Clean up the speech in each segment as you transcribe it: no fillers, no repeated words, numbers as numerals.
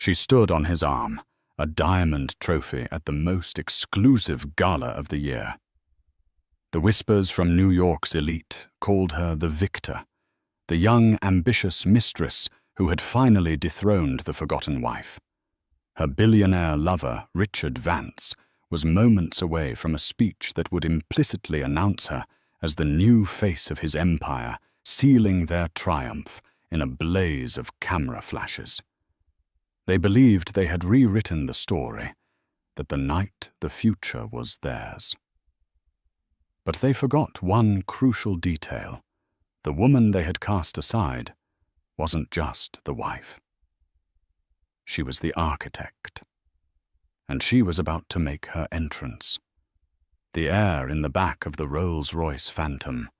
She stood on his arm, a diamond trophy at the most exclusive gala of the year. The whispers from New York's elite called her the victor, the young, ambitious mistress who had finally dethroned the forgotten wife. Her billionaire lover, Richard Vance, was moments away from a speech that would implicitly announce her as the new face of his empire, sealing their triumph in a blaze of camera flashes. They believed they had rewritten the story, that the night the future was theirs. But they forgot one crucial detail. The woman they had cast aside wasn't just the wife. She was the architect, and she was about to make her entrance. The air in the back of the Rolls-Royce Phantom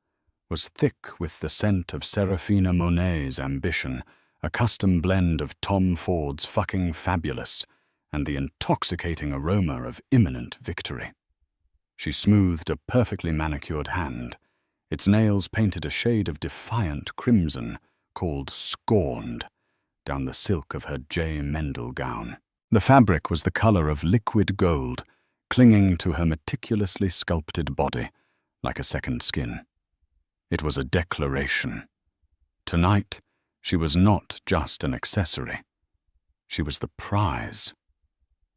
was thick with the scent of Serafina Monet's ambition, a custom blend of Tom Ford's fucking fabulous and the intoxicating aroma of imminent victory. She smoothed a perfectly manicured hand. Its nails painted a shade of defiant crimson called Scorned down the silk of her J. Mendel gown. The fabric was the color of liquid gold, clinging to her meticulously sculpted body like a second skin. It was a declaration. Tonight, she was not just an accessory. She was the prize.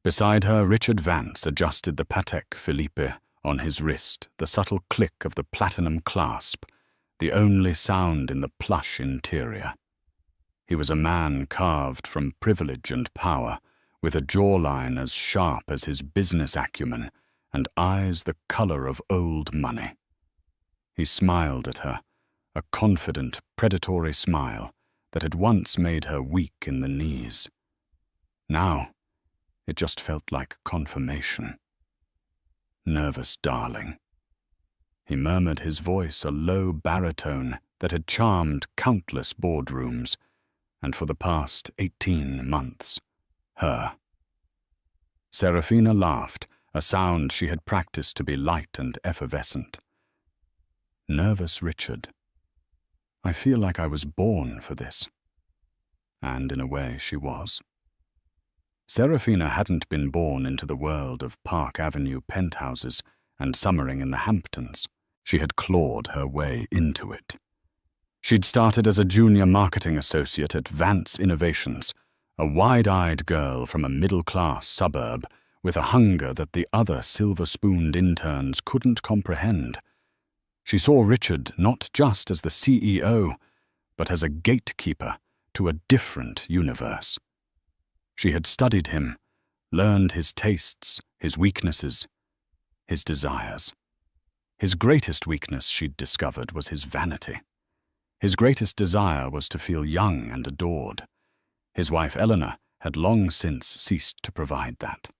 Beside her, Richard Vance adjusted the Patek Philippe on his wrist, the subtle click of the platinum clasp, the only sound in the plush interior. He was a man carved from privilege and power, with a jawline as sharp as his business acumen and eyes the color of old money. He smiled at her, a confident, predatory smile that had once made her weak in the knees. Now, it just felt like confirmation. Nervous darling. He murmured, his voice a low baritone that had charmed countless boardrooms, and for the past 18 months, her. Serafina laughed, a sound she had practiced to be light and effervescent. Nervous Richard. I feel like I was born for this. And in a way she was. Serafina hadn't been born into the world of Park Avenue penthouses and summering in the Hamptons. She had clawed her way into it. She'd started as a junior marketing associate at Vance Innovations, a wide-eyed girl from a middle-class suburb with a hunger that the other silver-spooned interns couldn't comprehend. She saw Richard not just as the CEO, but as a gatekeeper to a different universe. She had studied him, learned his tastes, his weaknesses, his desires. His greatest weakness, she'd discovered, was his vanity. His greatest desire was to feel young and adored. His wife Eleanor had long since ceased to provide that.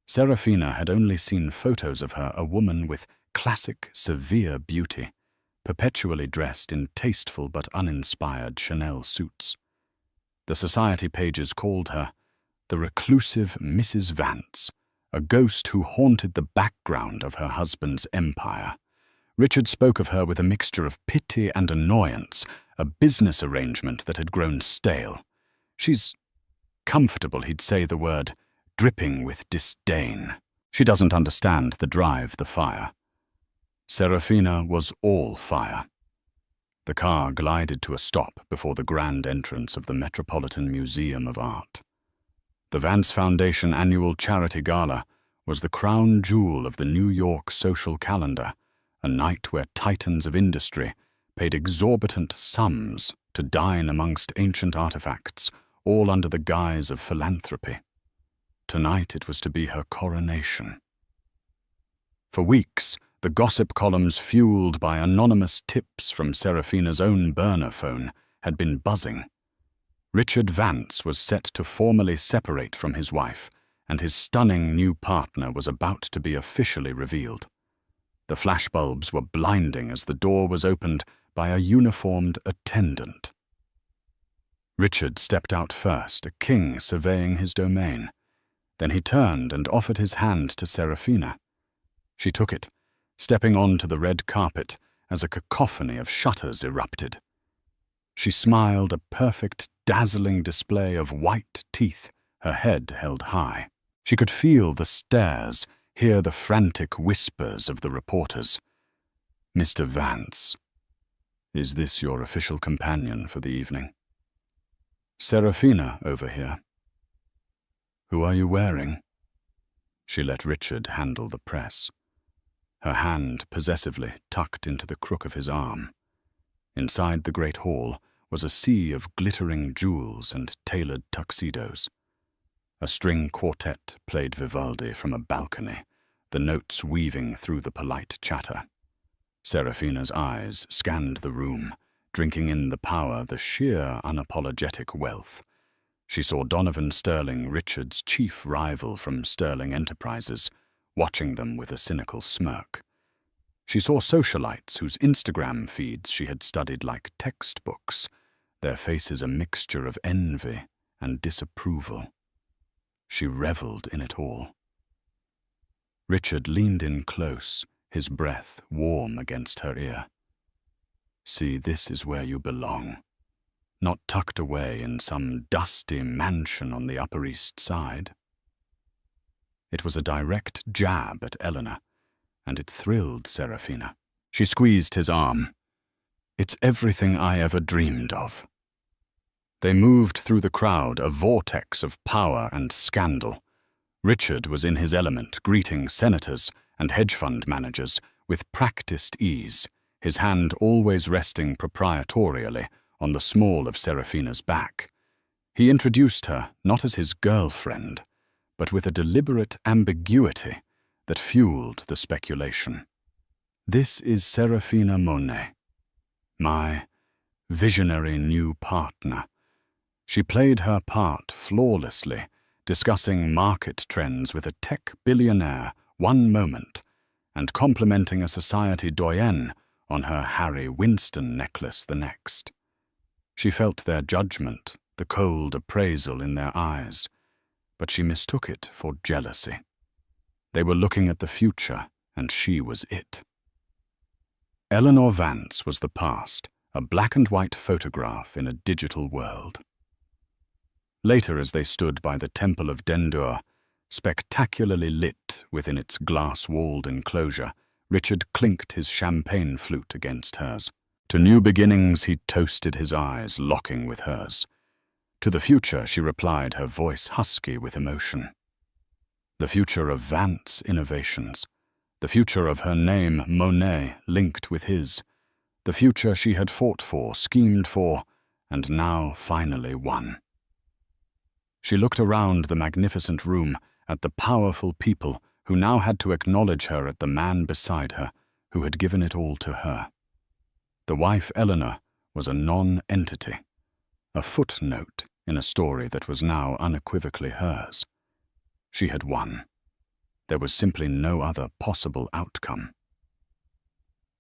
Serafina had only seen photos of her, a woman with classic, severe beauty, perpetually dressed in tasteful but uninspired Chanel suits. The society pages called her the reclusive Mrs. Vance, a ghost who haunted the background of her husband's empire. Richard spoke of her with a mixture of pity and annoyance, a business arrangement that had grown stale. She's comfortable, he'd say the word, dripping with disdain. She doesn't understand the drive, the fire. Serafina was all fire. The car glided to a stop before the grand entrance of the Metropolitan Museum of Art. The Vance Foundation annual charity gala was the crown jewel of the New York social calendar, a night where titans of industry paid exorbitant sums to dine amongst ancient artifacts, all under the guise of philanthropy. Tonight it was to be her coronation. For weeks, the gossip columns fueled by anonymous tips from Serafina's own burner phone had been buzzing. Richard Vance was set to formally separate from his wife, and his stunning new partner was about to be officially revealed. The flashbulbs were blinding as the door was opened by a uniformed attendant. Richard stepped out first, a king surveying his domain. Then he turned and offered his hand to Serafina. She took it, stepping onto the red carpet as a cacophony of shutters erupted. She smiled, a perfect, dazzling display of white teeth her head held high. She could feel the stares, hear the frantic whispers of the reporters. "Mr. Vance, is this your official companion for the evening?" "Serafina over here." "Who are you wearing?" She let Richard handle the press, her hand possessively tucked into the crook of his arm. Inside the great hall was a sea of glittering jewels and tailored tuxedos. A string quartet played Vivaldi from a balcony, the notes weaving through the polite chatter. Serafina's eyes scanned the room, drinking in the power, the sheer unapologetic wealth. She saw Donovan Sterling, Richard's chief rival from Sterling Enterprises, watching them with a cynical smirk. She saw socialites whose Instagram feeds she had studied like textbooks, their faces a mixture of envy and disapproval. She reveled in it all. Richard leaned in close, his breath warm against her ear. "See, this is where you belong. Not tucked away in some dusty mansion on the Upper East Side." It was a direct jab at Eleanor, and it thrilled Serafina. She squeezed his arm. "It's everything I ever dreamed of." They moved through the crowd, a vortex of power and scandal. Richard was in his element, greeting senators and hedge fund managers with practiced ease, his hand always resting proprietorially on the small of Serafina's back. He introduced her not as his girlfriend, but with a deliberate ambiguity that fueled the speculation. "This is Serafina Monet, my visionary new partner." She played her part flawlessly, discussing market trends with a tech billionaire one moment and complimenting a society doyenne on her Harry Winston necklace the next. She felt their judgment, the cold appraisal in their eyes, but she mistook it for jealousy. They were looking at the future, and she was it. Eleanor Vance was the past, a black-and-white photograph in a digital world. Later, as they stood by the Temple of Dendur, spectacularly lit within its glass-walled enclosure, Richard clinked his champagne flute against hers. To new beginnings he toasted his eyes, locking with hers. To the future, she replied, her voice husky with emotion. The future of Vance Innovations. The future of her name, Monet, linked with his. The future she had fought for, schemed for, and now finally won. She looked around the magnificent room at the powerful people who now had to acknowledge her at the man beside her who had given it all to her. The wife Eleanor was a non-entity, a footnote in a story that was now unequivocally hers. She had won. There was simply no other possible outcome.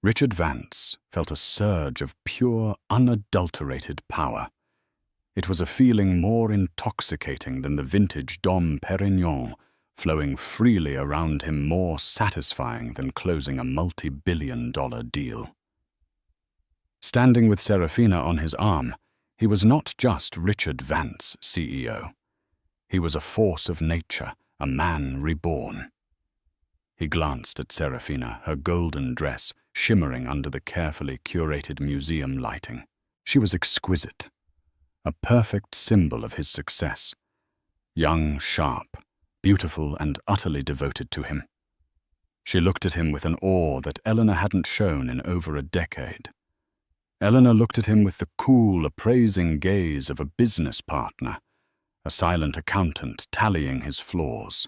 Richard Vance felt a surge of pure, unadulterated power. It was a feeling more intoxicating than the vintage Dom Perignon, flowing freely around him, more satisfying than closing a multi-billion-dollar deal. Standing with Serafina on his arm, he was not just Richard Vance, CEO. He was a force of nature, a man reborn. He glanced at Serafina, her golden dress shimmering under the carefully curated museum lighting. She was exquisite, a perfect symbol of his success. Young, sharp, beautiful, and utterly devoted to him. She looked at him with an awe that Eleanor hadn't shown in over a decade. Eleanor looked at him with the cool, appraising gaze of a business partner, a silent accountant tallying his flaws.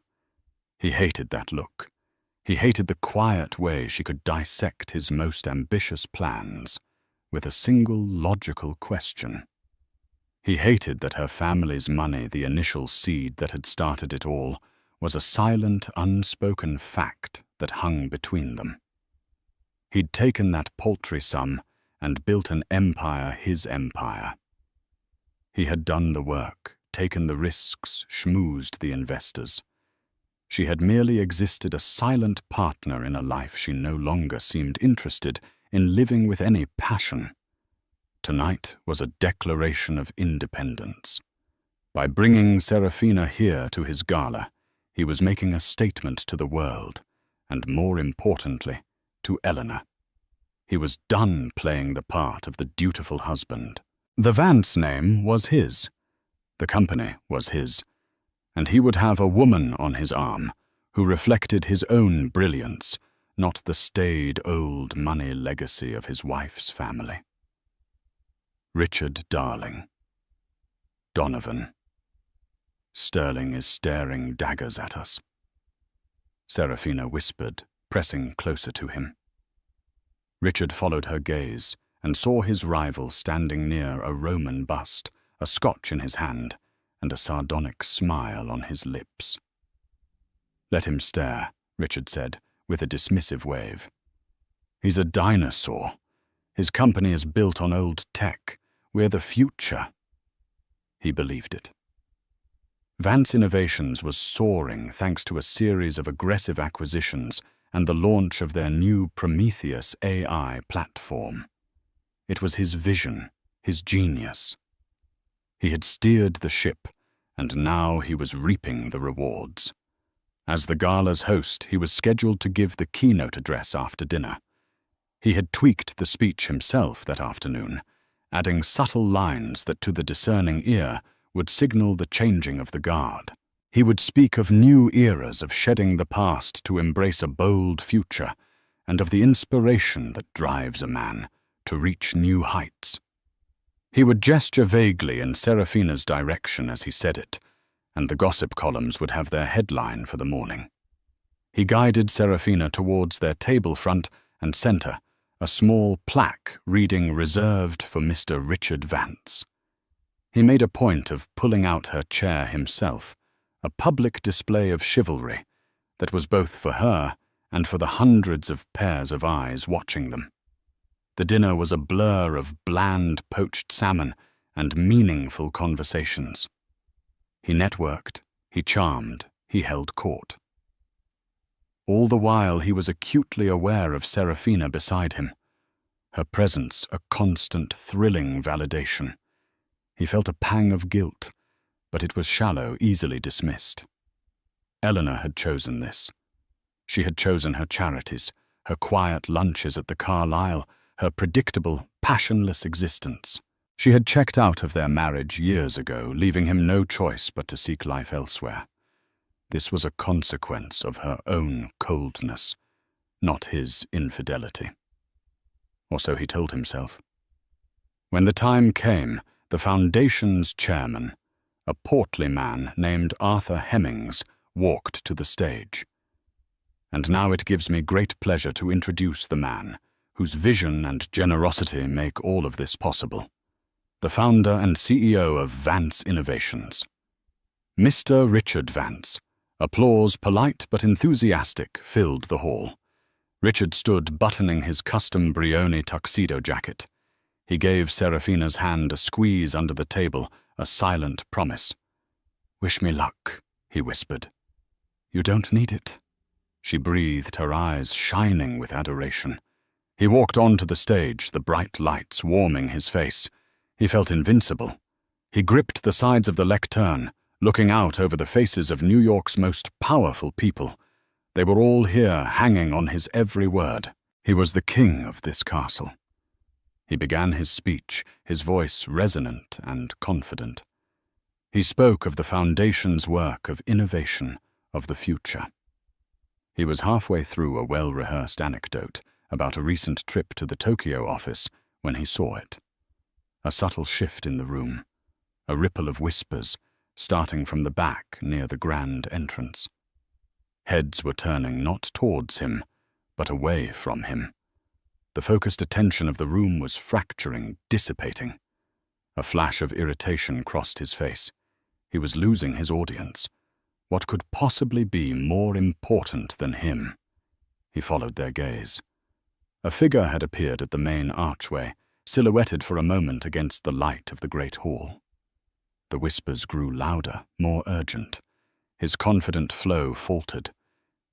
He hated that look. He hated the quiet way she could dissect his most ambitious plans with a single logical question. He hated that her family's money, the initial seed that had started it all, was a silent, unspoken fact that hung between them. He'd taken that paltry sum and built an empire, his empire. He had done the work, taken the risks, schmoozed the investors. She had merely existed a silent partner in a life she no longer seemed interested in living with any passion. Tonight was a declaration of independence. By bringing Serafina here to his gala, he was making a statement to the world, and more importantly, to Eleanor. He was done playing the part of the dutiful husband. The Vance name was his. The company was his. And he would have a woman on his arm who reflected his own brilliance, not the staid old money legacy of his wife's family. Richard Darling. Donovan. Sterling is staring daggers at us. Serafina whispered, pressing closer to him. Richard followed her gaze and saw his rival standing near a Roman bust, a scotch in his hand, and a sardonic smile on his lips. "Let him stare," Richard said, with a dismissive wave. "He's a dinosaur. His company is built on old tech. We're the future." He believed it. Vance Innovations was soaring thanks to a series of aggressive acquisitions and the launch of their new Prometheus AI platform. It was his vision, his genius. He had steered the ship, and now he was reaping the rewards. As the gala's host, he was scheduled to give the keynote address after dinner. He had tweaked the speech himself that afternoon, adding subtle lines that to the discerning ear would signal the changing of the guard. He would speak of new eras of shedding the past to embrace a bold future, and of the inspiration that drives a man to reach new heights. He would gesture vaguely in Serafina's direction as he said it, and the gossip columns would have their headline for the morning. He guided Serafina towards their table front and center, a small plaque reading "Reserved for Mr. Richard Vance." He made a point of pulling out her chair himself, a public display of chivalry that was both for her and for the hundreds of pairs of eyes watching them. The dinner was a blur of bland poached salmon and meaningful conversations. He networked, he charmed, he held court. All the while he was acutely aware of Serafina beside him, her presence a constant, thrilling validation. He felt a pang of guilt, but it was shallow, easily dismissed. Eleanor had chosen this. She had chosen her charities, her quiet lunches at the Carlisle, her predictable, passionless existence. She had checked out of their marriage years ago, leaving him no choice but to seek life elsewhere. This was a consequence of her own coldness, not his infidelity. Or so he told himself. When the time came, the Foundation's chairman, a portly man named Arthur Hemmings, walked to the stage. And now it gives me great pleasure to introduce the man whose vision and generosity make all of this possible. The founder and CEO of Vance Innovations. Mr. Richard Vance. Applause, polite but enthusiastic, filled the hall. Richard stood buttoning his custom Brioni tuxedo jacket. He gave Serafina's hand a squeeze under the table, a silent promise. "Wish me luck," he whispered. "You don't need it." She breathed, her eyes shining with adoration. He walked on to the stage, the bright lights warming his face. He felt invincible. He gripped the sides of the lectern, looking out over the faces of New York's most powerful people. They were all here, hanging on his every word. He was the king of this castle. He began his speech, his voice resonant and confident. He spoke of the Foundation's work of innovation, of the future. He was halfway through a well-rehearsed anecdote about a recent trip to the Tokyo office when he saw it. A subtle shift in the room, a ripple of whispers, starting from the back near the grand entrance. Heads were turning not towards him, but away from him. The focused attention of the room was fracturing, dissipating. A flash of irritation crossed his face. He was losing his audience. What could possibly be more important than him? He followed their gaze. A figure had appeared at the main archway, silhouetted for a moment against the light of the great hall. The whispers grew louder, more urgent. His confident flow faltered.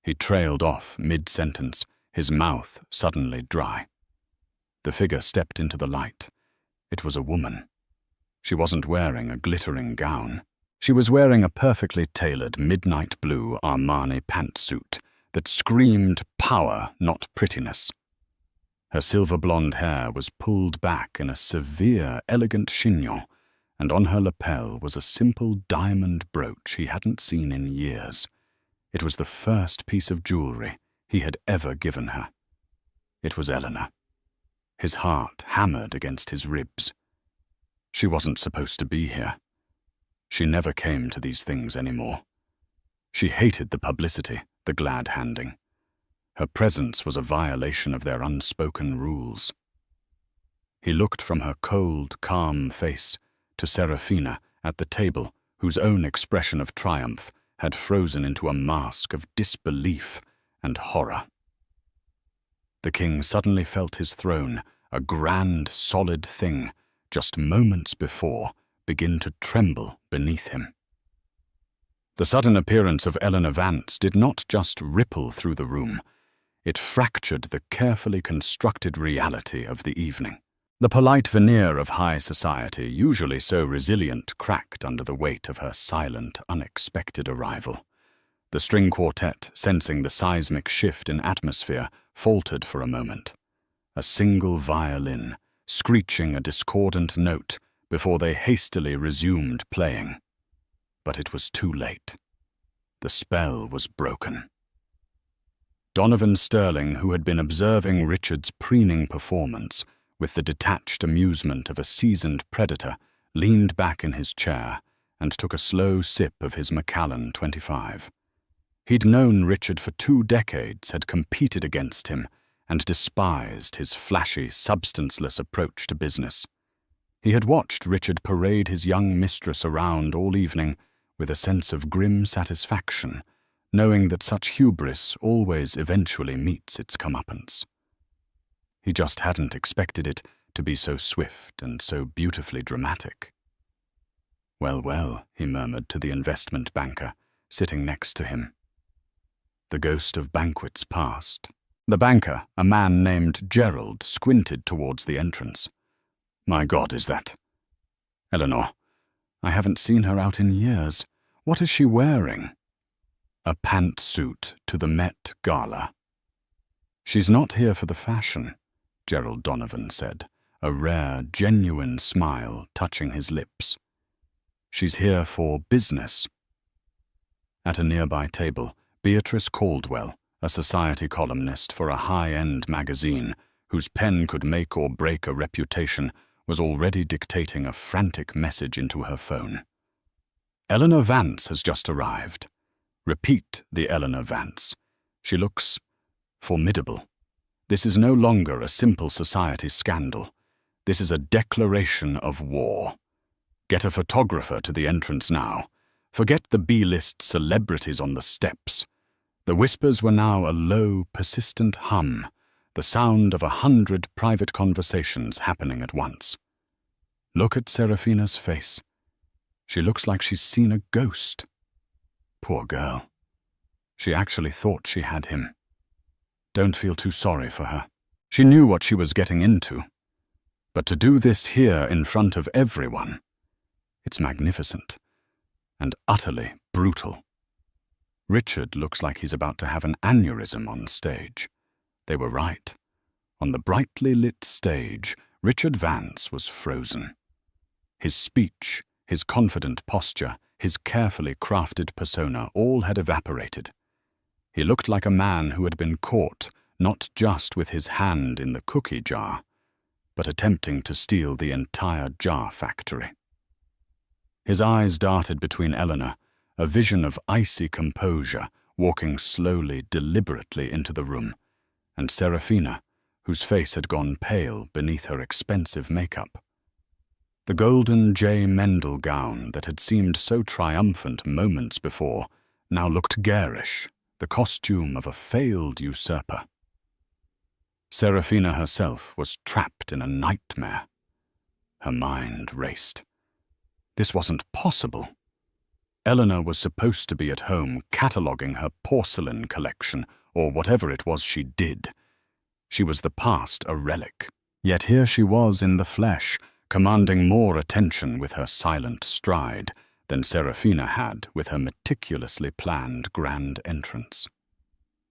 He trailed off mid-sentence, his mouth suddenly dry. The figure stepped into the light. It was a woman. She wasn't wearing a glittering gown. She was wearing a perfectly tailored midnight blue Armani pantsuit that screamed power, not prettiness. Her silver blonde hair was pulled back in a severe, elegant chignon, and on her lapel was a simple diamond brooch he hadn't seen in years. It was the first piece of jewelry he had ever given her. It was Eleanor. His heart hammered against his ribs. She wasn't supposed to be here. She never came to these things anymore. She hated the publicity, the glad-handing. Her presence was a violation of their unspoken rules. He looked from her cold, calm face to Serafina at the table, whose own expression of triumph had frozen into a mask of disbelief and horror. The king suddenly felt his throne, a grand, solid thing, just moments before, begin to tremble beneath him. The sudden appearance of Eleanor Vance did not just ripple through the room. It fractured the carefully constructed reality of the evening. The polite veneer of high society, usually so resilient, cracked under the weight of her silent, unexpected arrival. The string quartet, sensing the seismic shift in atmosphere, faltered for a moment. A single violin, screeching a discordant note before they hastily resumed playing. But it was too late. The spell was broken. Donovan Sterling, who had been observing Richard's preening performance with the detached amusement of a seasoned predator, leaned back in his chair and took a slow sip of his Macallan 25. He'd known Richard for 2 decades, had competed against him, and despised his flashy, substanceless approach to business. He had watched Richard parade his young mistress around all evening with a sense of grim satisfaction, knowing that such hubris always eventually meets its comeuppance. He just hadn't expected it to be so swift and so beautifully dramatic. "Well, well," he murmured to the investment banker, sitting next to him. The ghost of banquets passed. The banker, a man named Gerald, squinted towards the entrance. "My God, is that Eleanor? I haven't seen her out in years. What is she wearing?" "A pantsuit to the Met Gala." "She's not here for the fashion," Gerald Donovan said, a rare, genuine smile touching his lips. "She's here for business." At a nearby table, Beatrice Caldwell, a society columnist for a high-end magazine, whose pen could make or break a reputation, was already dictating a frantic message into her phone. "Eleanor Vance has just arrived. Repeat the Eleanor Vance. She looks formidable. This is no longer a simple society scandal. This is a declaration of war. Get a photographer to the entrance now. Forget the B-list celebrities on the steps." The whispers were now a low, persistent hum, the sound of 100 private conversations happening at once. "Look at Serafina's face. She looks like she's seen a ghost. Poor girl. She actually thought she had him. Don't feel too sorry for her. She knew what she was getting into. But to do this here in front of everyone, it's magnificent and utterly brutal. Richard looks like he's about to have an aneurysm on stage." They were right. On the brightly lit stage, Richard Vance was frozen. His speech, his confident posture, his carefully crafted persona all had evaporated. He looked like a man who had been caught not just with his hand in the cookie jar, but attempting to steal the entire jar factory. His eyes darted between Eleanor, a vision of icy composure, walking slowly, deliberately into the room, and Serafina, whose face had gone pale beneath her expensive makeup. The golden J. Mendel gown that had seemed so triumphant moments before now looked garish, the costume of a failed usurper. Serafina herself was trapped in a nightmare. Her mind raced. This wasn't possible. Eleanor was supposed to be at home cataloguing her porcelain collection, or whatever it was she did. She was the past a relic. Yet here she was in the flesh, commanding more attention with her silent stride, than Serafina had with her meticulously planned grand entrance.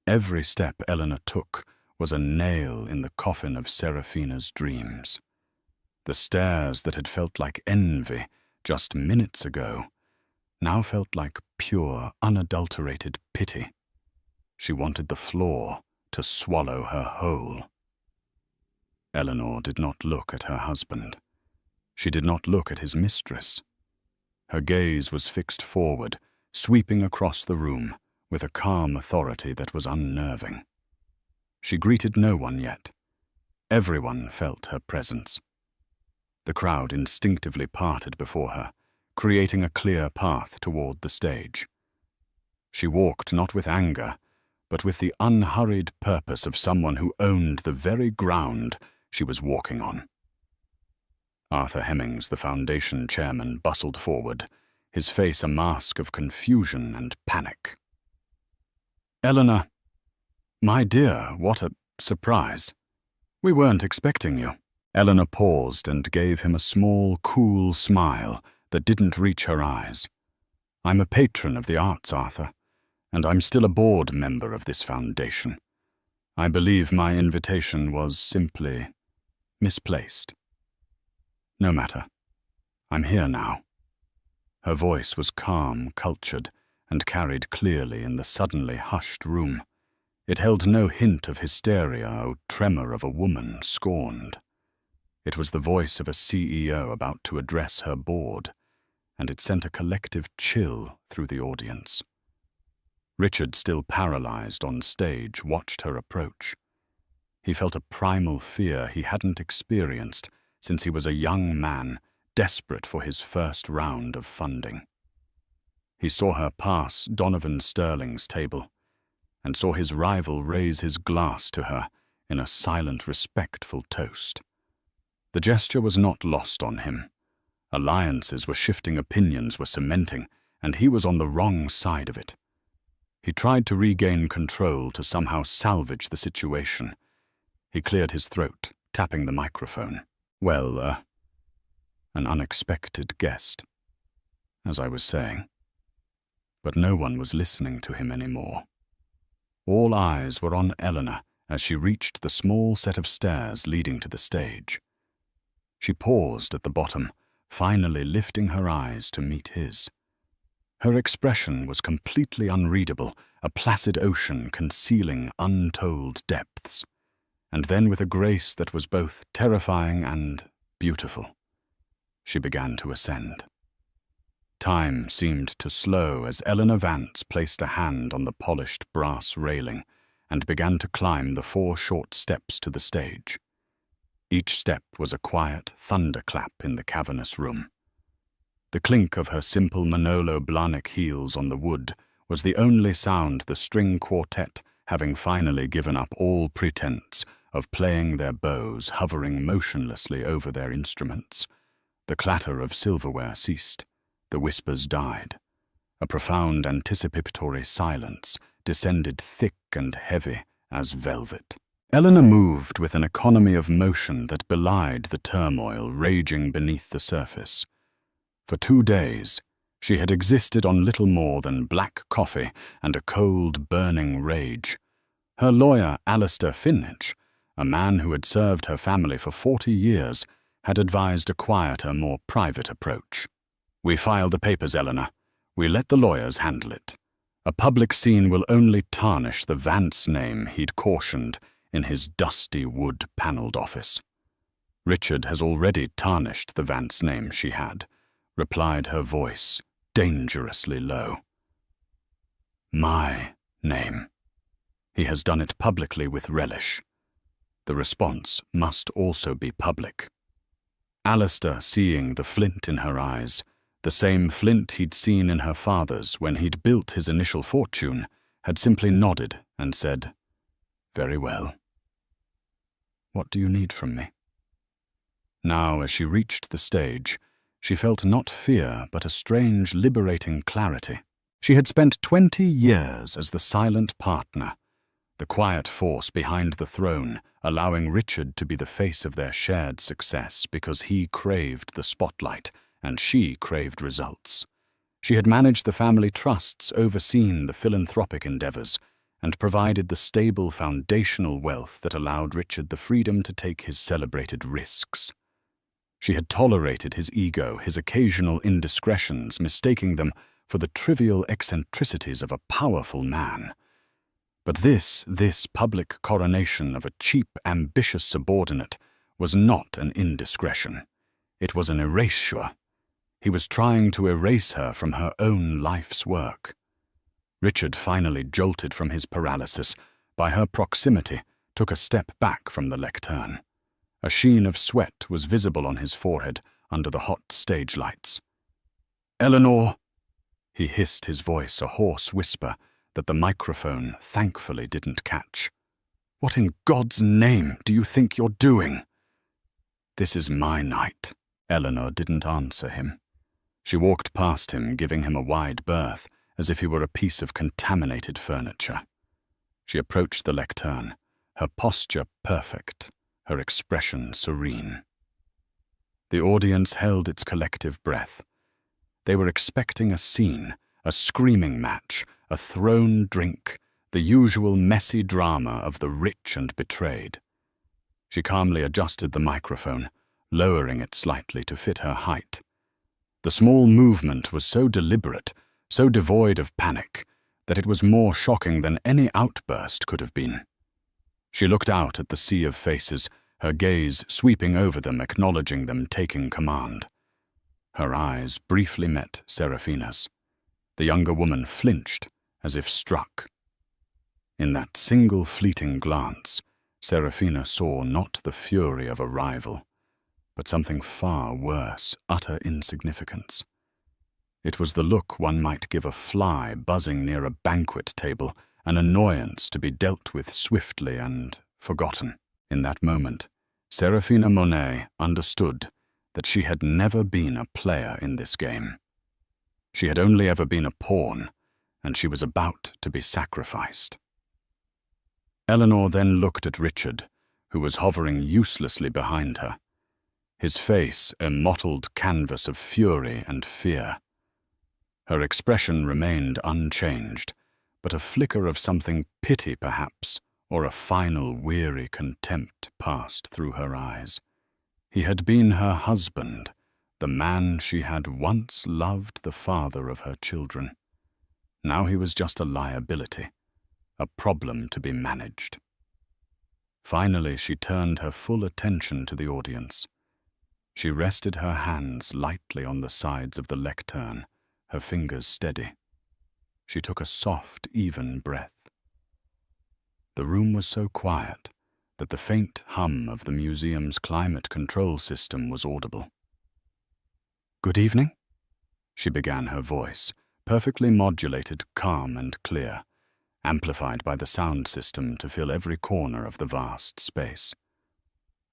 Every step Eleanor took was a nail in the coffin of Serafina's dreams. The stairs that had felt like envy just minutes ago now felt like pure, unadulterated pity. She wanted the floor to swallow her whole. Eleanor did not look at her husband. She did not look at his mistress. Her gaze was fixed forward, sweeping across the room with a calm authority that was unnerving. She greeted no one yet. Everyone felt her presence. The crowd instinctively parted before her, creating a clear path toward the stage. She walked not with anger, but with the unhurried purpose of someone who owned the very ground she was walking on. Arthur Hemmings, the foundation chairman, bustled forward, his face a mask of confusion and panic. "Eleanor, my dear, what a surprise. We weren't expecting you." Eleanor paused and gave him a small, cool smile that didn't reach her eyes. "I'm a patron of the arts, Arthur, and I'm still a board member of this foundation. I believe my invitation was simply misplaced. No matter. I'm here now." Her voice was calm, cultured, and carried clearly in the suddenly hushed room. It held no hint of hysteria or tremor of a woman scorned. It was the voice of a CEO about to address her board, and it sent a collective chill through the audience. Richard, still paralyzed on stage, watched her approach. He felt a primal fear he hadn't experienced since he was a young man desperate for his first round of funding. He saw her pass Donovan Sterling's table and saw his rival raise his glass to her in a silent, respectful toast. The gesture was not lost on him. Alliances were shifting, opinions were cementing, and he was on the wrong side of it. He tried to regain control to somehow salvage the situation. He cleared his throat, tapping the microphone. "Well, an unexpected guest, as I was saying." But no one was listening to him anymore. All eyes were on Eleanor as she reached the small set of stairs leading to the stage. She paused at the bottom, finally lifting her eyes to meet his. Her expression was completely unreadable, a placid ocean concealing untold depths. And then, with a grace that was both terrifying and beautiful, she began to ascend. Time seemed to slow as Eleanor Vance placed a hand on the polished brass railing and began to climb the 4 short steps to the stage. Each step was a quiet thunderclap in the cavernous room. The clink of her simple Manolo Blahnik heels on the wood was the only sound the string quartet, having finally given up all pretense of playing their bows, hovering motionlessly over their instruments. The clatter of silverware ceased. The whispers died. A profound anticipatory silence descended thick and heavy as velvet. Eleanor moved with an economy of motion that belied the turmoil raging beneath the surface. For 2 days, she had existed on little more than black coffee and a cold, burning rage. Her lawyer, Alistair Finnich, a man who had served her family for 40 years, had advised a quieter, more private approach. "We file the papers, Eleanor. We let the lawyers handle it. A public scene will only tarnish the Vance name," he'd cautioned in his dusty wood-panelled office. "Richard has already tarnished the Vance name," she had, replied, her voice dangerously low. "My name. He has done it publicly with relish. The response must also be public." Alistair, seeing the flint in her eyes, the same flint he'd seen in her father's when he'd built his initial fortune, had simply nodded and said, "Very well. What do you need from me?" Now, as she reached the stage, she felt not fear but a strange, liberating clarity. She had spent 20 years as the silent partner, the quiet force behind the throne, allowing Richard to be the face of their shared success because he craved the spotlight and she craved results. She had managed the family trusts, overseen the philanthropic endeavors, and provided the stable foundational wealth that allowed Richard the freedom to take his celebrated risks. She had tolerated his ego, his occasional indiscretions, mistaking them for the trivial eccentricities of a powerful man. But this public coronation of a cheap, ambitious subordinate was not an indiscretion. It was an erasure. He was trying to erase her from her own life's work. Richard, finally jolted from his paralysis by her proximity, took a step back from the lectern. A sheen of sweat was visible on his forehead under the hot stage lights. "Eleanor!" He hissed, his voice a hoarse whisper that the microphone thankfully didn't catch. "What in God's name do you think you're doing?" "This is my night." Eleanor didn't answer him. She walked past him, giving him a wide berth, as if he were a piece of contaminated furniture. She approached the lectern, her posture perfect, her expression serene. The audience held its collective breath. They were expecting a scene, a screaming match, a thrown drink, the usual messy drama of the rich and betrayed. She calmly adjusted the microphone, lowering it slightly to fit her height. The small movement was so deliberate, so devoid of panic, that it was more shocking than any outburst could have been. She looked out at the sea of faces, her gaze sweeping over them, acknowledging them, taking command. Her eyes briefly met Serafina's. The younger woman flinched, as if struck. In that single fleeting glance, Serafina saw not the fury of a rival, but something far worse, utter insignificance. It was the look one might give a fly buzzing near a banquet table, an annoyance to be dealt with swiftly and forgotten. In that moment, Serafina Monet understood that she had never been a player in this game. She had only ever been a pawn, and she was about to be sacrificed. Eleanor then looked at Richard, who was hovering uselessly behind her, his face a mottled canvas of fury and fear. Her expression remained unchanged, but a flicker of something pity, perhaps, or a final weary contempt passed through her eyes. He had been her husband, the man she had once loved, the father of her children. Now he was just a liability, a problem to be managed. Finally, she turned her full attention to the audience. She rested her hands lightly on the sides of the lectern, her fingers steady. She took a soft, even breath. The room was so quiet that the faint hum of the museum's climate control system was audible. "Good evening," she began, her voice, perfectly modulated, calm and clear, amplified by the sound system to fill every corner of the vast space.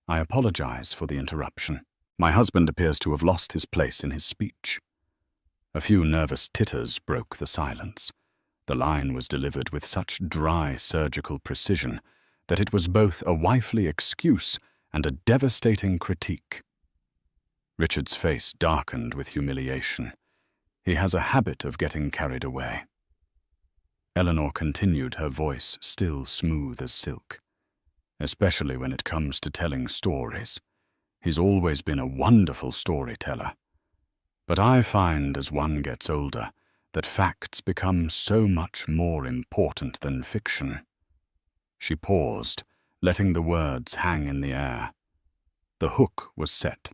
"I apologize for the interruption. My husband appears to have lost his place in his speech." A few nervous titters broke the silence. The line was delivered with such dry surgical precision that it was both a wifely excuse and a devastating critique. Richard's face darkened with humiliation. He has a habit of getting carried away. Eleanor continued, her voice still smooth as silk. "Especially when it comes to telling stories. He's always been a wonderful storyteller. But I find, as one gets older, that facts become so much more important than fiction." She paused, letting the words hang in the air. The hook was set.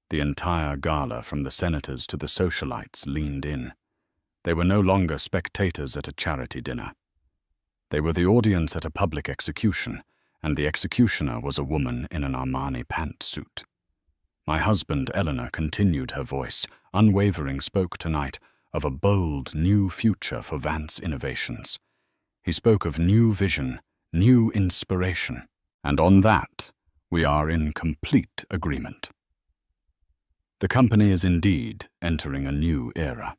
The entire gala, from the senators to the socialites, leaned in. They were no longer spectators at a charity dinner. They were the audience at a public execution, and the executioner was a woman in an Armani pantsuit. My husband, Eleanor, continued, her voice, unwavering, spoke tonight of a bold, new future for Vance Innovations. He spoke of new vision, new inspiration, and on that, we are in complete agreement. The company is indeed entering a new era.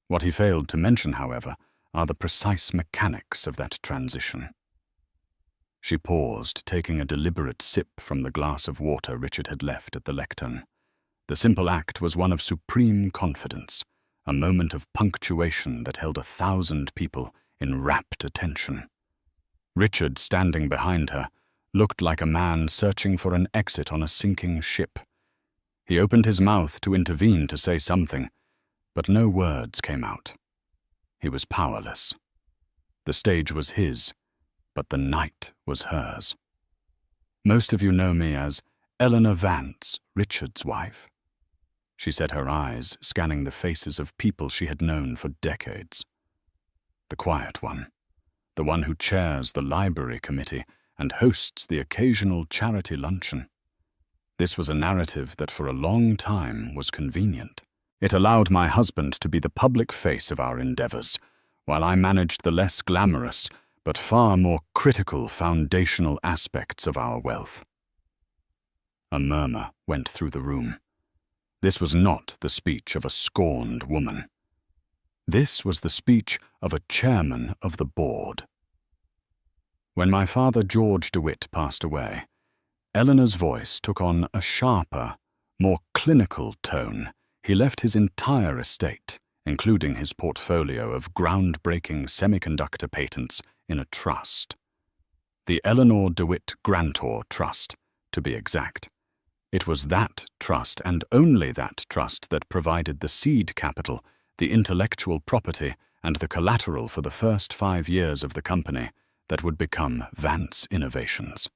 What he failed to mention, however, are the precise mechanics of that transition. She paused, taking a deliberate sip from the glass of water Richard had left at the lectern. The simple act was one of supreme confidence, a moment of punctuation that held 1,000 people in rapt attention. Richard, standing behind her, looked like a man searching for an exit on a sinking ship. He opened his mouth to intervene, to say something, but no words came out. He was powerless. The stage was his, but the night was hers. Most of you know me as Eleanor Vance, Richard's wife. She set her eyes, scanning the faces of people she had known for decades. The quiet one, the one who chairs the library committee and hosts the occasional charity luncheon. This was a narrative that for a long time was convenient. It allowed my husband to be the public face of our endeavors, while I managed the less glamorous but far more critical foundational aspects of our wealth. A murmur went through the room. This was not the speech of a scorned woman. This was the speech of a chairman of the board. When my father George DeWitt passed away, Eleanor's voice took on a sharper, more clinical tone. He left his entire estate, including his portfolio of groundbreaking semiconductor patents, in a trust. The Eleanor DeWitt Grantor Trust, to be exact. It was that trust, and only that trust, that provided the seed capital, the intellectual property, and the collateral for the first 5 years of the company that would become Vance Innovations.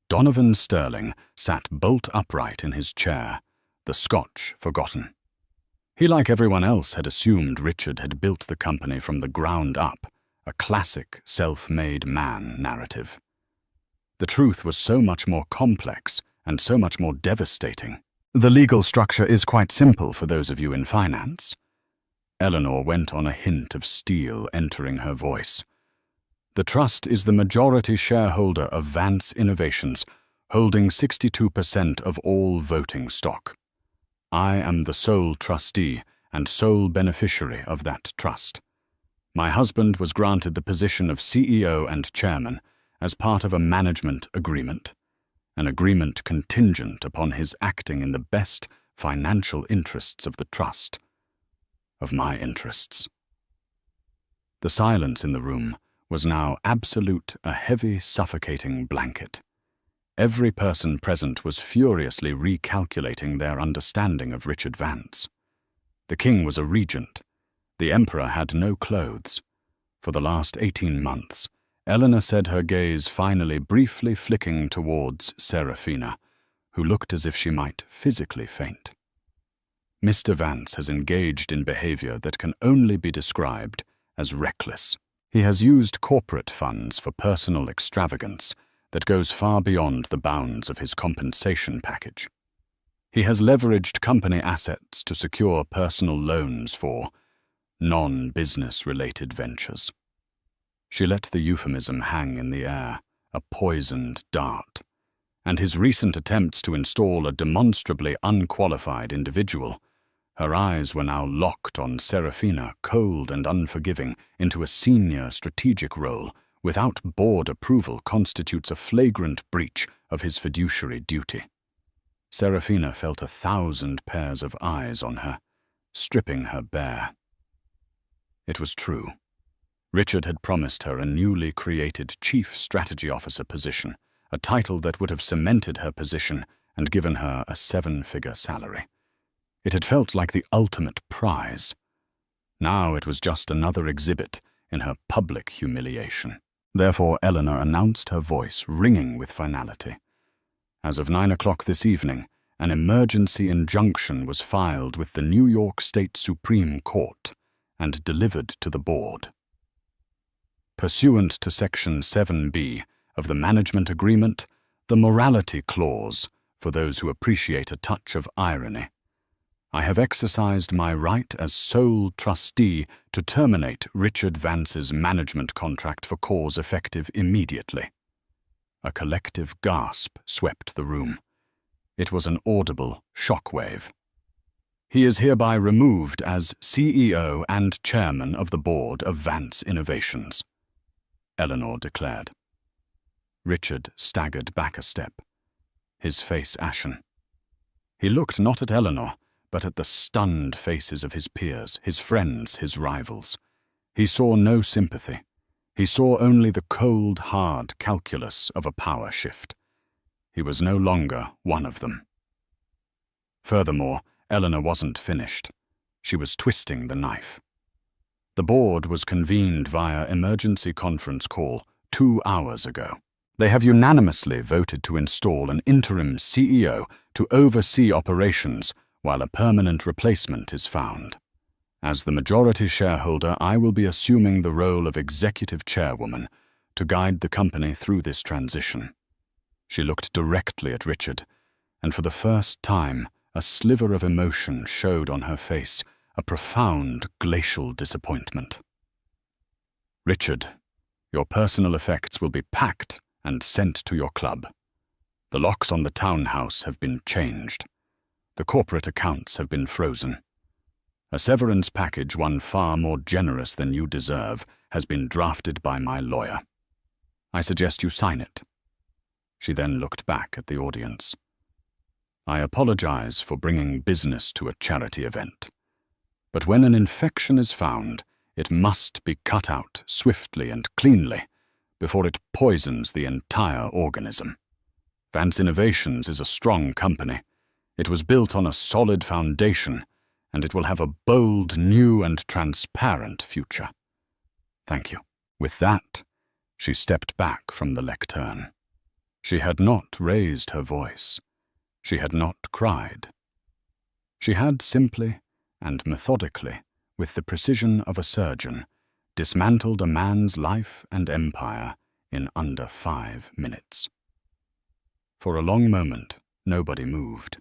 Donovan Sterling sat bolt upright in his chair, the Scotch forgotten. He, like everyone else, had assumed Richard had built the company from the ground up, a classic self-made man narrative. The truth was so much more complex and so much more devastating. The legal structure is quite simple for those of you in finance. Eleanor went on, a hint of steel entering her voice. The trust is the majority shareholder of Vance Innovations, holding 62% of all voting stock. I am the sole trustee and sole beneficiary of that trust. My husband was granted the position of CEO and chairman as part of a management agreement, an agreement contingent upon his acting in the best financial interests of the trust, of my interests. The silence in the room was now absolute, a heavy, suffocating blanket. Every person present was furiously recalculating their understanding of Richard Vance. The king was a regent. The emperor had no clothes. For the last 18 months, Eleanor said, her gaze finally briefly flicking towards Seraphina, who looked as if she might physically faint. Mr. Vance has engaged in behavior that can only be described as reckless. He has used corporate funds for personal extravagance that goes far beyond the bounds of his compensation package. He has leveraged company assets to secure personal loans for non-business-related ventures. She let the euphemism hang in the air, a poisoned dart, and his recent attempts to install a demonstrably unqualified individual. Her eyes were now locked on Seraphina, cold and unforgiving, into a senior strategic role without board approval constitutes a flagrant breach of his fiduciary duty. Seraphina felt 1,000 pairs of eyes on her, stripping her bare. It was true. Richard had promised her a newly created Chief Strategy Officer position, a title that would have cemented her position and given her a 7-figure salary. It had felt like the ultimate prize. Now it was just another exhibit in her public humiliation. Therefore, Eleanor announced, her voice ringing with finality. As of 9 o'clock this evening, an emergency injunction was filed with the New York State Supreme Court and delivered to the board. Pursuant to Section 7B of the Management Agreement, the Morality Clause, for those who appreciate a touch of irony, I have exercised my right as sole trustee to terminate Richard Vance's management contract for cause effective immediately. A collective gasp swept the room. It was an audible shockwave. He is hereby removed as CEO and chairman of the board of Vance Innovations, Eleanor declared. Richard staggered back a step, his face ashen. He looked not at Eleanor, but at the stunned faces of his peers, his friends, his rivals. He saw no sympathy. He saw only the cold, hard calculus of a power shift. He was no longer one of them. Furthermore, Eleanor wasn't finished. She was twisting the knife. The board was convened via emergency conference call 2 hours ago. They have unanimously voted to install an interim CEO to oversee operations while a permanent replacement is found. As the majority shareholder, I will be assuming the role of executive chairwoman to guide the company through this transition. She looked directly at Richard, and for the first time, a sliver of emotion showed on her face, a profound glacial disappointment. Richard, your personal effects will be packed and sent to your club. The locks on the townhouse have been changed. The corporate accounts have been frozen. A severance package, one far more generous than you deserve, has been drafted by my lawyer. I suggest you sign it. She then looked back at the audience. I apologize for bringing business to a charity event. But when an infection is found, it must be cut out swiftly and cleanly before it poisons the entire organism. Vance Innovations is a strong company. It was built on a solid foundation, and it will have a bold, new, and transparent future. Thank you. With that, she stepped back from the lectern. She had not raised her voice. She had not cried. She had simply and methodically, with the precision of a surgeon, dismantled a man's life and empire in under 5 minutes. For a long moment, nobody moved.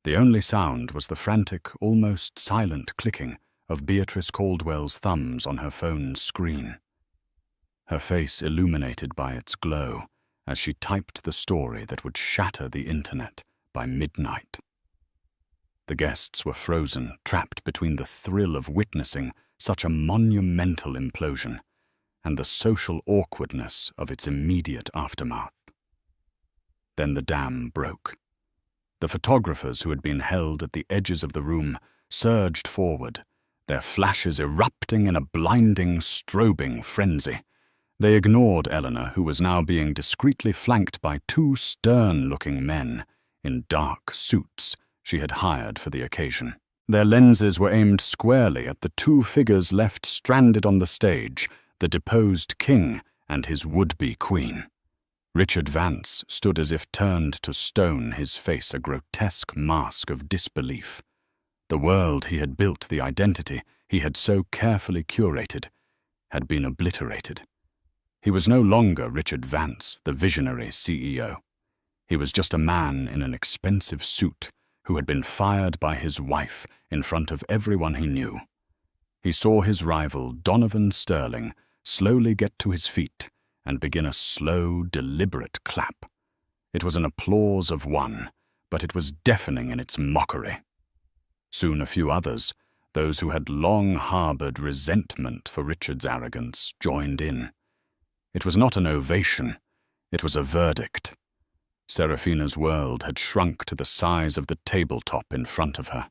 The only sound was the frantic, almost silent clicking of Beatrice Caldwell's thumbs on her phone's screen. Her face illuminated by its glow as she typed the story that would shatter the internet by midnight. The guests were frozen, trapped between the thrill of witnessing such a monumental implosion and the social awkwardness of its immediate aftermath. Then the dam broke. The photographers who had been held at the edges of the room surged forward, their flashes erupting in a blinding, strobing frenzy. They ignored Eleanor, who was now being discreetly flanked by 2 stern-looking men in dark suits she had hired for the occasion. Their lenses were aimed squarely at the 2 figures left stranded on the stage, the deposed king and his would-be queen. Richard Vance stood as if turned to stone, his face a grotesque mask of disbelief. The world he had built, the identity he had so carefully curated, had been obliterated. He was no longer Richard Vance, the visionary CEO. He was just a man in an expensive suit who had been fired by his wife in front of everyone he knew. He saw his rival, Donovan Sterling, slowly get to his feet and begin a slow, deliberate clap. It was an applause of one, but it was deafening in its mockery. Soon a few others, those who had long harbored resentment for Richard's arrogance, joined in. It was not an ovation, it was a verdict. Seraphina's world had shrunk to the size of the tabletop in front of her.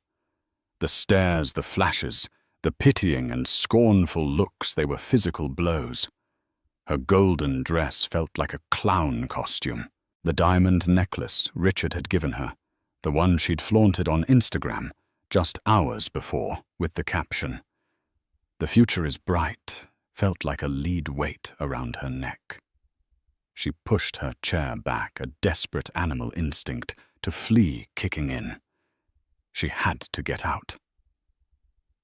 The stares, the flashes, the pitying and scornful looks, they were physical blows. Her golden dress felt like a clown costume. The diamond necklace Richard had given her, the one she'd flaunted on Instagram just hours before, with the caption, "The future is bright," felt like a lead weight around her neck. She pushed her chair back, a desperate animal instinct to flee kicking in. She had to get out.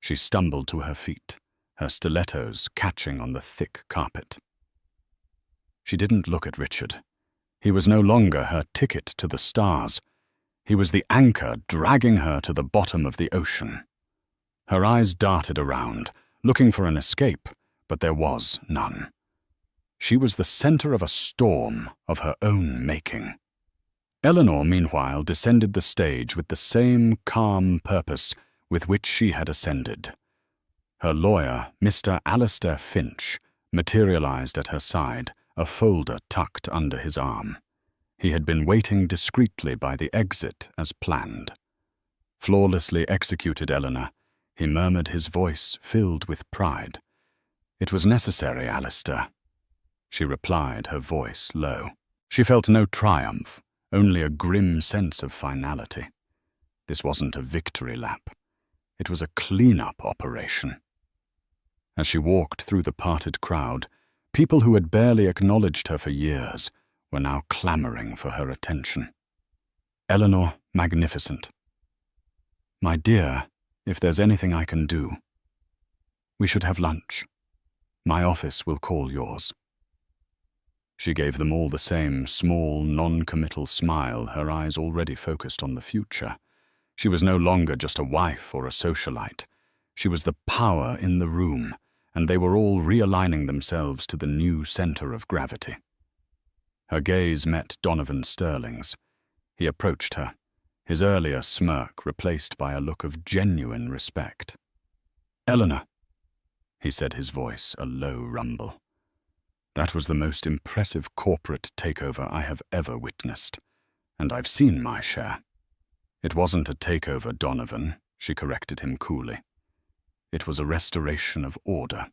She stumbled to her feet, her stilettos catching on the thick carpet. She didn't look at Richard. He was no longer her ticket to the stars. He was the anchor dragging her to the bottom of the ocean. Her eyes darted around, looking for an escape, but there was none. She was the center of a storm of her own making. Eleanor, meanwhile, descended the stage with the same calm purpose with which she had ascended. Her lawyer, Mr. Alistair Finch, materialized at her side, a folder tucked under his arm. He had been waiting discreetly by the exit as planned. Flawlessly executed, Eleanor, he murmured, his voice filled with pride. It was necessary, Alistair, she replied, her voice low. She felt no triumph, only a grim sense of finality. This wasn't a victory lap. It was a clean-up operation. As she walked through the parted crowd, people who had barely acknowledged her for years were now clamoring for her attention. Eleanor, magnificent. My dear, if there's anything I can do, we should have lunch. My office will call yours. She gave them all the same small, non-committal smile, her eyes already focused on the future. She was no longer just a wife or a socialite. She was the power in the room, and they were all realigning themselves to the new center of gravity. Her gaze met Donovan Sterling's. He approached her, his earlier smirk replaced by a look of genuine respect. Eleanor, he said, his voice a low rumble. That was the most impressive corporate takeover I have ever witnessed, and I've seen my share. It wasn't a takeover, Donovan, she corrected him coolly. It was a restoration of order.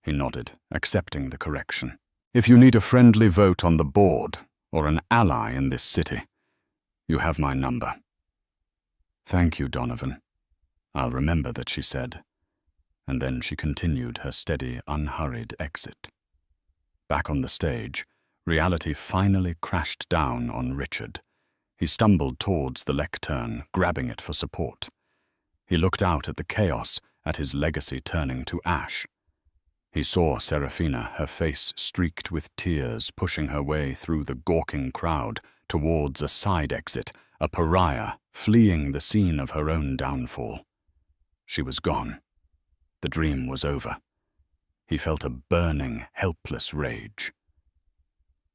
He nodded, accepting the correction. If you need a friendly vote on the board, or an ally in this city, you have my number. Thank you, Donovan. I'll remember that, she said, and then she continued her steady, unhurried exit. Back on the stage, reality finally crashed down on Richard. He stumbled towards the lectern, grabbing it for support. He looked out at the chaos, at his legacy turning to ash. He saw Serafina, her face streaked with tears, pushing her way through the gawking crowd towards a side exit, a pariah fleeing the scene of her own downfall. She was gone. The dream was over. He felt a burning, helpless rage.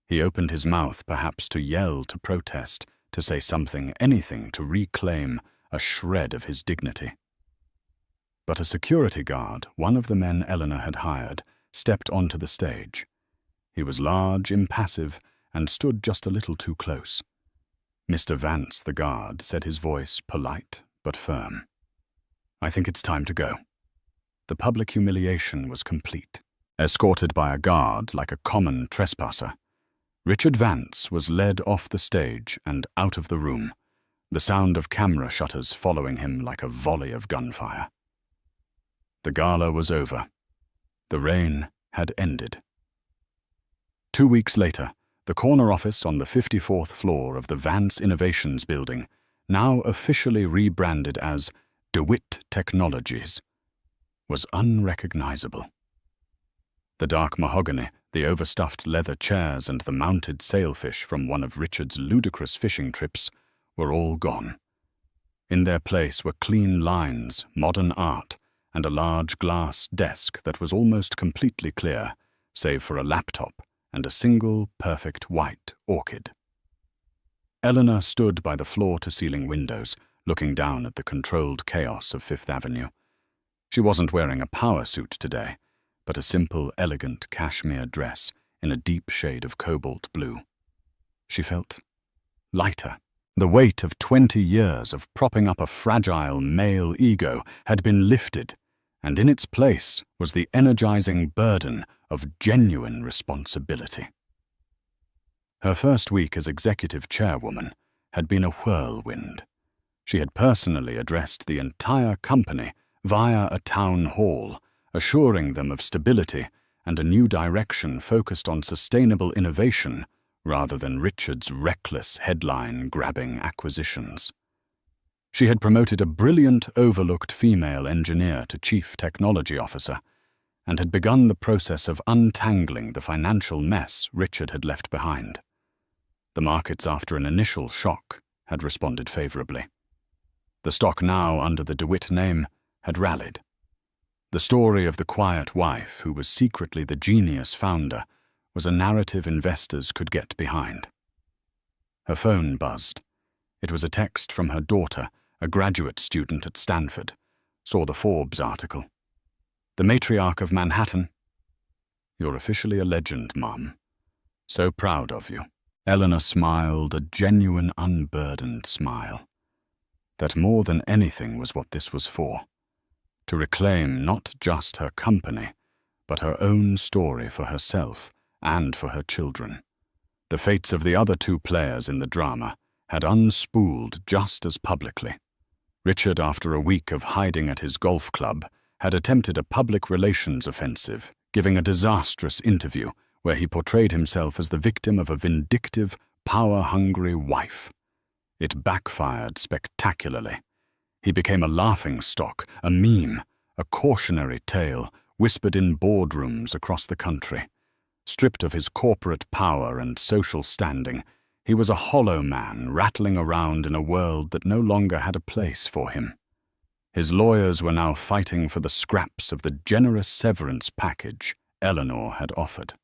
He opened his mouth, perhaps to yell, to protest, to say something, anything to reclaim a shred of his dignity. But a security guard, one of the men Eleanor had hired, stepped onto the stage. He was large, impassive, and stood just a little too close. Mr. Vance, the guard, said, his voice polite but firm. I think it's time to go. The public humiliation was complete. Escorted by a guard like a common trespasser, Richard Vance was led off the stage and out of the room, the sound of camera shutters following him like a volley of gunfire. The gala was over. The rain had ended. 2 weeks later, the corner office on the 54th floor of the Vance Innovations building, now officially rebranded as DeWitt Technologies, was unrecognizable. The dark mahogany, the overstuffed leather chairs, and the mounted sailfish from one of Richard's ludicrous fishing trips were all gone. In their place were clean lines, modern art, and a large glass desk that was almost completely clear, save for a laptop and a single perfect white orchid. Eleanor stood by the floor-to-ceiling windows, looking down at the controlled chaos of Fifth Avenue. She wasn't wearing a power suit today, but a simple, elegant cashmere dress in a deep shade of cobalt blue. She felt lighter. The weight of 20 years of propping up a fragile male ego had been lifted, and in its place was the energizing burden of genuine responsibility. Her first week as executive chairwoman had been a whirlwind. She had personally addressed the entire company via a town hall, assuring them of stability and a new direction focused on sustainable innovation rather than Richard's reckless headline-grabbing acquisitions. She had promoted a brilliant, overlooked female engineer to chief technology officer and had begun the process of untangling the financial mess Richard had left behind. The markets, after an initial shock, had responded favorably. The stock, now under the DeWitt name, had rallied. The story of the quiet wife who was secretly the genius founder was a narrative investors could get behind. Her phone buzzed. It was a text from her daughter, a graduate student at Stanford, saw the Forbes article. The matriarch of Manhattan. You're officially a legend, Mom. So proud of you. Eleanor smiled, a genuine, unburdened smile. That more than anything was what this was for. To reclaim not just her company, but her own story for herself and for her children. The fates of the other two players in the drama had unspooled just as publicly. Richard, after a week of hiding at his golf club, had attempted a public relations offensive, giving a disastrous interview where he portrayed himself as the victim of a vindictive, power-hungry wife. It backfired spectacularly. He became a laughingstock, a meme, a cautionary tale whispered in boardrooms across the country. Stripped of his corporate power and social standing, he was a hollow man rattling around in a world that no longer had a place for him. His lawyers were now fighting for the scraps of the generous severance package Eleanor had offered.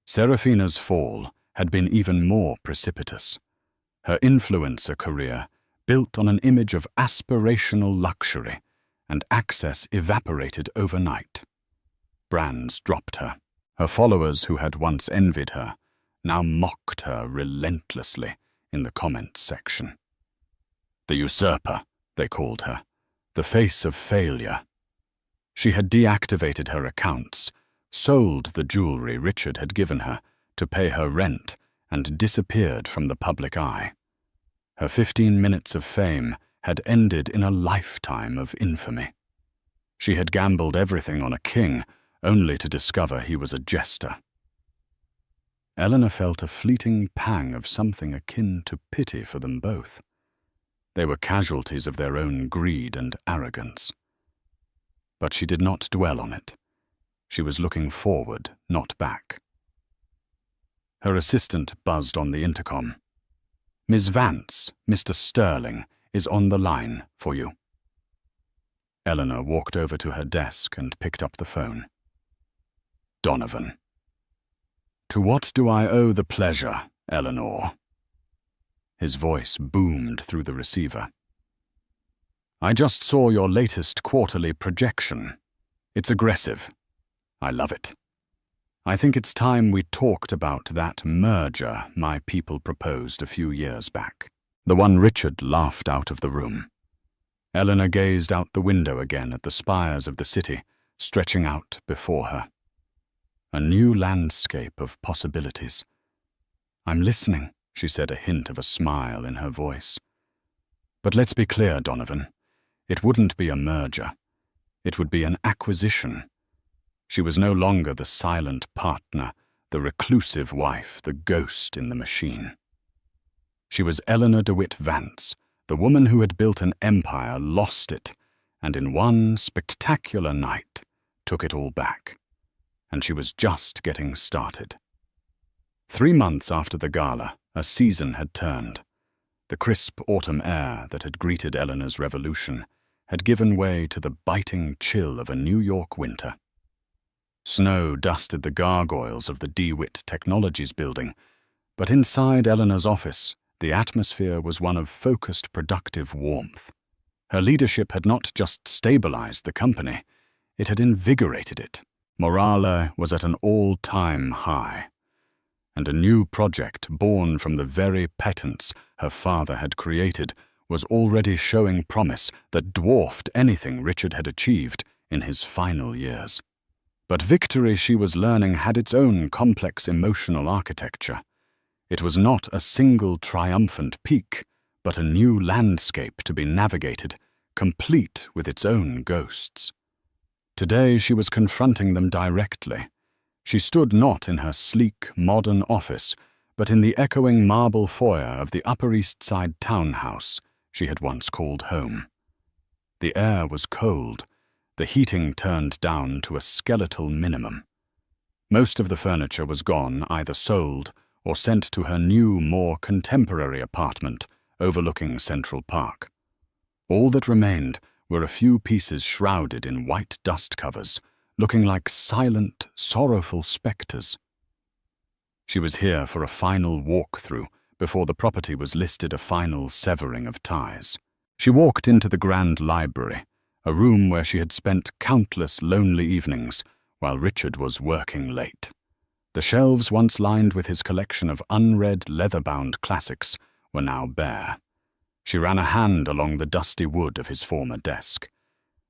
Serafina's fall had been even more precipitous. Her influencer career, built on an image of aspirational luxury and access, evaporated overnight. Brands dropped her. Her followers, who had once envied her, now mocked her relentlessly in the comments section. The usurper, they called her, the face of failure. She had deactivated her accounts, sold the jewelry Richard had given her to pay her rent, and disappeared from the public eye. Her 15 minutes of fame had ended in a lifetime of infamy. She had gambled everything on a king, only to discover he was a jester. Eleanor felt a fleeting pang of something akin to pity for them both. They were casualties of their own greed and arrogance. But she did not dwell on it. She was looking forward, not back. Her assistant buzzed on the intercom. "Miss Vance, Mr. Sterling, is on the line for you." Eleanor walked over to her desk and picked up the phone. Donovan. "To what do I owe the pleasure, Eleanor?" His voice boomed through the receiver. "I just saw your latest quarterly projection. It's aggressive. I love it. I think it's time we talked about that merger my people proposed a few years back." The one Richard laughed out of the room. Eleanor gazed out the window again at the spires of the city stretching out before her. A new landscape of possibilities. "I'm listening," she said, a hint of a smile in her voice. "But let's be clear, Donovan. It wouldn't be a merger. It would be an acquisition." She was no longer the silent partner, the reclusive wife, the ghost in the machine. She was Eleanor DeWitt Vance, the woman who had built an empire, lost it, and in one spectacular night took it all back. And she was just getting started. 3 months after the gala, a season had turned. The crisp autumn air that had greeted Eleanor's revolution had given way to the biting chill of a New York winter. Snow dusted the gargoyles of the DeWitt Technologies building, but inside Eleanor's office, the atmosphere was one of focused, productive warmth. Her leadership had not just stabilized the company, it had invigorated it. Morale was at an all-time high, and a new project born from the very patents her father had created was already showing promise that dwarfed anything Richard had achieved in his final years. But victory, she was learning, had its own complex emotional architecture. It was not a single triumphant peak, but a new landscape to be navigated, complete with its own ghosts. Today she was confronting them directly. She stood not in her sleek, modern office, but in the echoing marble foyer of the Upper East Side townhouse she had once called home. The air was cold, the heating turned down to a skeletal minimum. Most of the furniture was gone, either sold or sent to her new, more contemporary apartment overlooking Central Park. All that remained were a few pieces shrouded in white dust covers, looking like silent, sorrowful spectres. She was here for a final walkthrough before the property was listed, a final severing of ties. She walked into the Grand Library, a room where she had spent countless lonely evenings while Richard was working late. The shelves once lined with his collection of unread leather-bound classics were now bare. She ran a hand along the dusty wood of his former desk.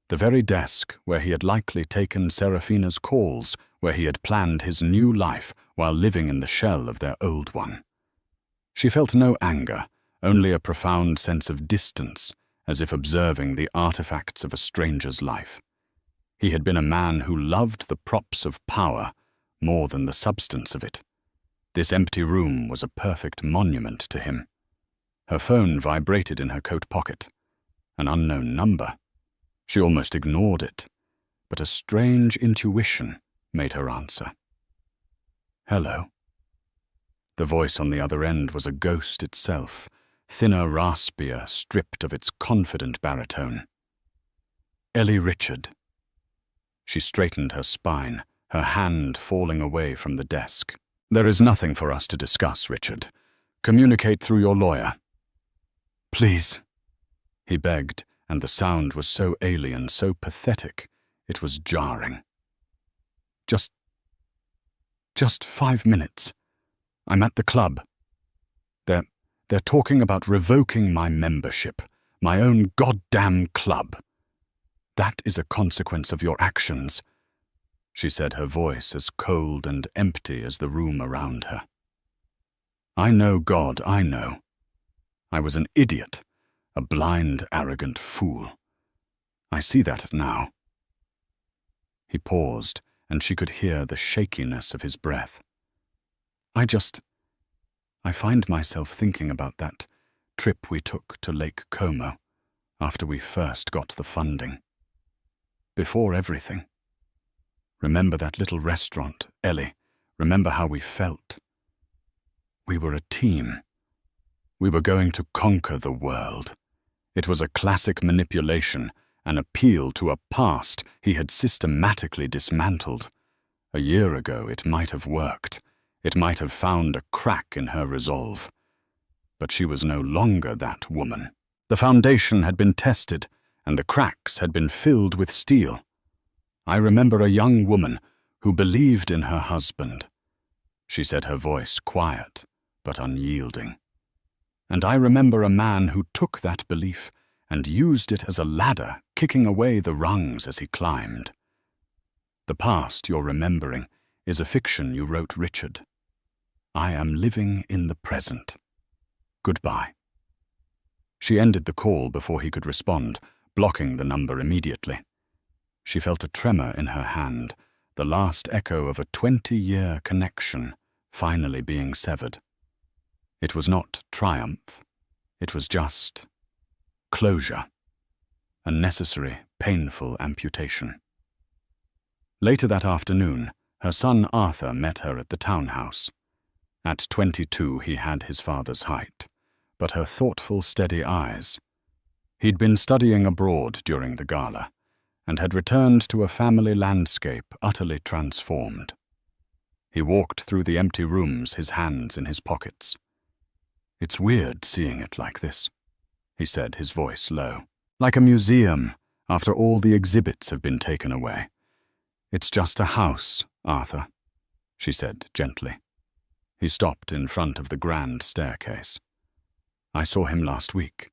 The very desk where he had likely taken Seraphina's calls, where he had planned his new life while living in the shell of their old one. She felt no anger, only a profound sense of distance, as if observing the artifacts of a stranger's life. He had been a man who loved the props of power more than the substance of it. This empty room was a perfect monument to him. Her phone vibrated in her coat pocket. An unknown number. She almost ignored it, but a strange intuition made her answer. "Hello." The voice on the other end was a ghost itself, thinner, raspier, stripped of its confident baritone. "Ellie Richard." She straightened her spine, her hand falling away from the desk. "There is nothing for us to discuss, Richard. Communicate through your lawyer." "Please," he begged, and the sound was so alien, so pathetic, it was jarring. Just 5 minutes. I'm at the club. They're talking about revoking my membership, my own goddamn club. That is a consequence of your actions," she said, her voice as cold and empty as the room around her. "I know, God, I know. I was an idiot, a blind, arrogant fool. I see that now." He paused, and she could hear the shakiness of his breath. I find myself thinking about that trip we took to Lake Como after we first got the funding. Before everything. Remember that little restaurant, Ellie? Remember how we felt? We were a team. We were going to conquer the world. It was a classic manipulation, an appeal to a past he had systematically dismantled. A year ago it might have worked. It might have found a crack in her resolve. But she was no longer that woman. The foundation had been tested, and the cracks had been filled with steel. I remember a young woman who believed in her husband. She said, her voice quiet but unyielding. And I remember a man who took that belief and used it as a ladder, kicking away the rungs as he climbed. The past you're remembering is a fiction you wrote, Richard. I am living in the present. Goodbye. She ended the call before he could respond, blocking the number immediately. She felt a tremor in her hand, the last echo of a 20-year connection finally being severed. It was not triumph. It was just closure. A necessary, painful amputation. Later that afternoon, her son Arthur met her at the townhouse. At 22, he had his father's height, but her thoughtful, steady eyes. He'd been studying abroad during the gala, and had returned to a family landscape utterly transformed. He walked through the empty rooms, his hands in his pockets. "It's weird seeing it like this," he said, his voice low. "Like a museum, after all the exhibits have been taken away. It's just a house, Arthur," she said gently. He stopped in front of the grand staircase. "I saw him last week.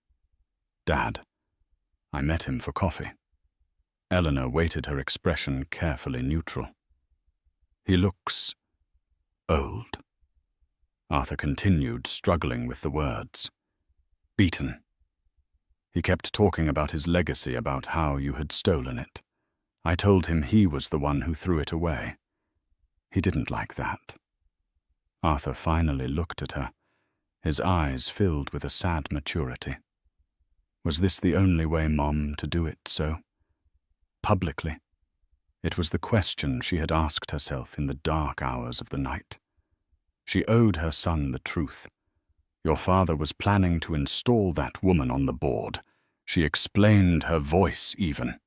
Dad. I met him for coffee." Eleanor weighted her expression carefully neutral. "He looks old," Arthur continued, struggling with the words. "Beaten. He kept talking about his legacy, about how you had stolen it. I told him he was the one who threw it away. He didn't like that." Arthur finally looked at her, his eyes filled with a sad maturity. Was this the only way Mom to do it so? Publicly? It was the question she had asked herself in the dark hours of the night. She owed her son the truth. Your father was planning to install that woman on the board. She explained, her voice even.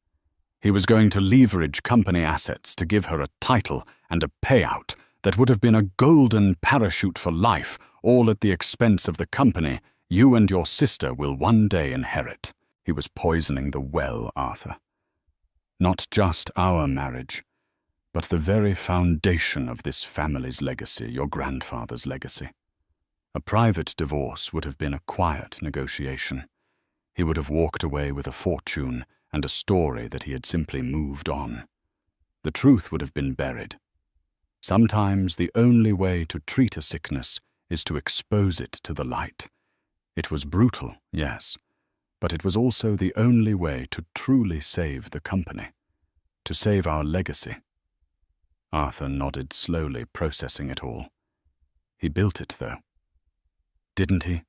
He was going to leverage company assets to give her a title and a payout that would have been a golden parachute for life, all at the expense of the company you and your sister will one day inherit. He was poisoning the well, Arthur. Not just our marriage, but the very foundation of this family's legacy, your grandfather's legacy. A private divorce would have been a quiet negotiation. He would have walked away with a fortune and a story that he had simply moved on. The truth would have been buried. Sometimes the only way to treat a sickness is to expose it to the light. It was brutal, yes, but it was also the only way to truly save the company, to save our legacy. Arthur nodded slowly, processing it all. He built it, though. Didn't he?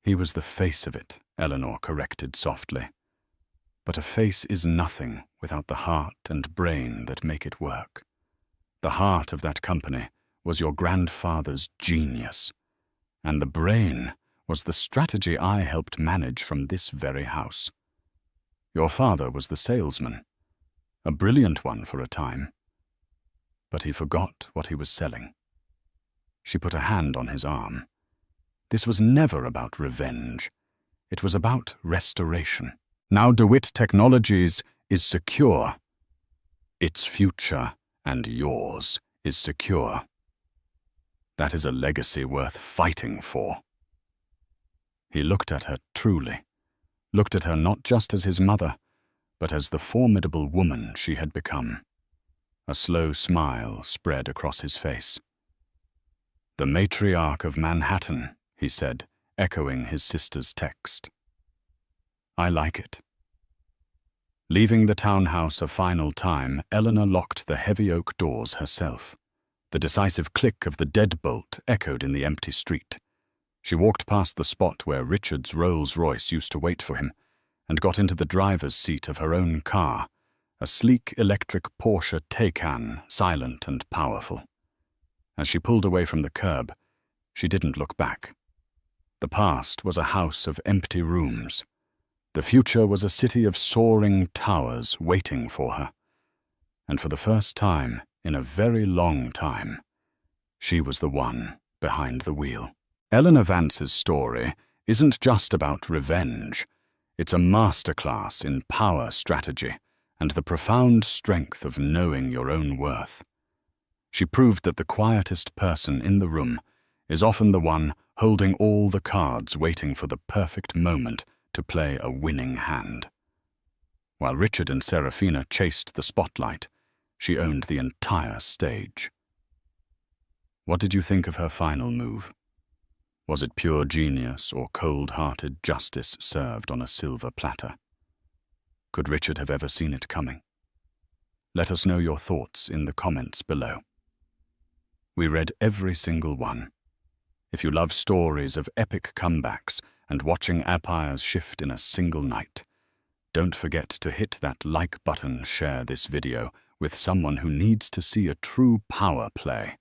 He was the face of it, Eleanor corrected softly. But a face is nothing without the heart and brain that make it work. The heart of that company was your grandfather's genius, and the brain was the strategy I helped manage from this very house. Your father was the salesman, a brilliant one for a time, but he forgot what he was selling. She put a hand on his arm. This was never about revenge. It was about restoration. Now DeWitt Technologies is secure. Its future and yours is secure. That is a legacy worth fighting for. He looked at her truly, looked at her not just as his mother, but as the formidable woman she had become. A slow smile spread across his face. The matriarch of Manhattan, he said, echoing his sister's text. I like it. Leaving the townhouse a final time, Eleanor locked the heavy oak doors herself. The decisive click of the deadbolt echoed in the empty street. She walked past the spot where Richard's Rolls-Royce used to wait for him and got into the driver's seat of her own car, a sleek electric Porsche Taycan, silent and powerful. As she pulled away from the curb, she didn't look back. The past was a house of empty rooms. The future was a city of soaring towers waiting for her. And for the first time in a very long time, she was the one behind the wheel. Eleanor Vance's story isn't just about revenge. It's a masterclass in power strategy and the profound strength of knowing your own worth. She proved that the quietest person in the room is often the one holding all the cards, waiting for the perfect moment to play a winning hand. While Richard and Serafina chased the spotlight, she owned the entire stage. What did you think of her final move? Was it pure genius or cold-hearted justice served on a silver platter? Could Richard have ever seen it coming? Let us know your thoughts in the comments below. We read every single one. If you love stories of epic comebacks and watching empires shift in a single night, don't forget to hit that like button, share this video with someone who needs to see a true power play,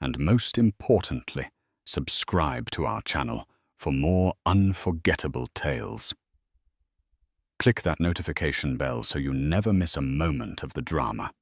and most importantly, subscribe to our channel for more unforgettable tales. Click that notification bell so you never miss a moment of the drama.